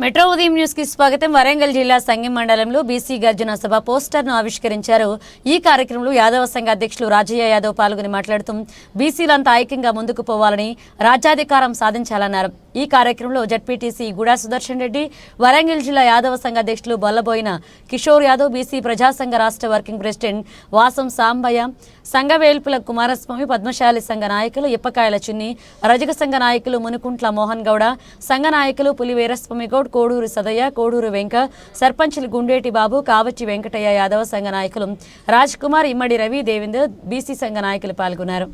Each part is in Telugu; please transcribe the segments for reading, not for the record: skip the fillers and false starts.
మెట్రో ఉదయం న్యూస్ కి స్వాగతం. వరంగల్ జిల్లా సంగెం మండలంలో బీసీ గర్జన సభ పోస్టర్ ను ఆవిష్కరించారు. ఈ కార్యక్రమంలో యాదవ సంఘ అధ్యక్షులు రాజయ్య యాదవ్ పాల్గొని మాట్లాడుతూ బీసీలంతా ఐక్యంగా ముందుకు పోవాలని, రాజ్యాధికారం సాధించాలన్నారు. ఈ కార్యక్రమంలో జడ్పీటీసీ గుడా సుదర్శన్ రెడ్డి, వరంగల్ జిల్లా యాదవ సంఘ అధ్యక్షులు బొల్లబోయిన కిషోర్ యాదవ్, బీసీ ప్రజాసంఘ రాష్ట్ర వర్కింగ్ ప్రెసిడెంట్ వాసం సాంబయ్య, సంఘ వేల్పుల కుమారస్వామి, పద్మశాలి సంఘ నాయకులు ఇప్పకాయల చిన్ని, రజక సంఘ నాయకులు మునుకుంట్ల మోహన్ గౌడ, సంఘ నాయకులు పులి వీరస్వామి గౌడ్, కోడూరు సదయ్య, కోడూరు వెంక, సర్పంచులు గుండేటి బాబు, కావచ్చి వెంకటయ్య, యాదవ సంఘ నాయకులు రాజ్ కుమార్, ఇమ్మడి రవి, దేవేందర్, బీసీ సంఘ నాయకులు పాల్గొన్నారు.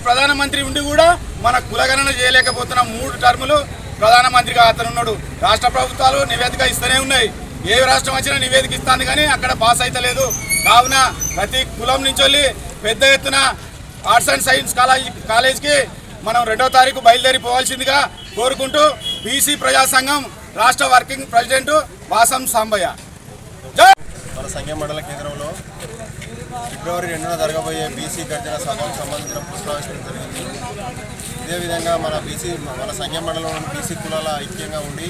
ప్రధానమంత్రి ఉండి కూడా మన కులగణన చేయలేకపోతున్న 3 టర్ములు ప్రధానమంత్రిగా అతనున్నాడు. రాష్ట్ర ప్రభుత్వాలు నివేదిక ఇస్తూనే ఉన్నాయి. ఏ రాష్ట్రం వచ్చినా నివేదిక ఇస్తుంది, కానీ అక్కడ పాస్ అయితే లేదు. కావున ప్రతి కులం నుంచి పెద్ద ఎత్తున ఆర్ట్స్ అండ్ సైన్స్ కాలేజ్కి మనం 2వ తారీఖు బయలుదేరిపోవాల్సిందిగా కోరుకుంటూ బీసీ ప్రజాసంఘం రాష్ట్ర వర్కింగ్ ప్రెసిడెంట్ వాసం సాంబయ్య. మన సంఘం మండల కేంద్రంలో ఫిబ్రవరి 2న జరగబోయే బీసీ గర్జన సభకు సంబంధించిన పుష్పావిష్కరణ జరిగింది. ఇదే విధంగా మన సంఘం మండలంలోని బీసీ కులాల ఐక్యంగా ఉండి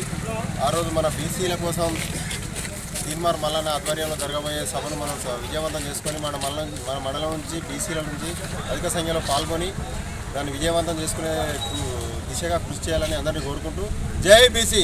ఆ రోజు మన బీసీల కోసం తీన్మార్ మల్లన్న ఆధ్వర్యంలో జరగబోయే సభను మనం విజయవంతం చేసుకొని మన మండలం నుంచి బీసీల నుంచి అధిక సంఖ్యలో పాల్గొని దాన్ని విజయవంతం చేసుకునే దిశగా కృషి చేయాలని అందరినీ కోరుకుంటూ జై బీసీ.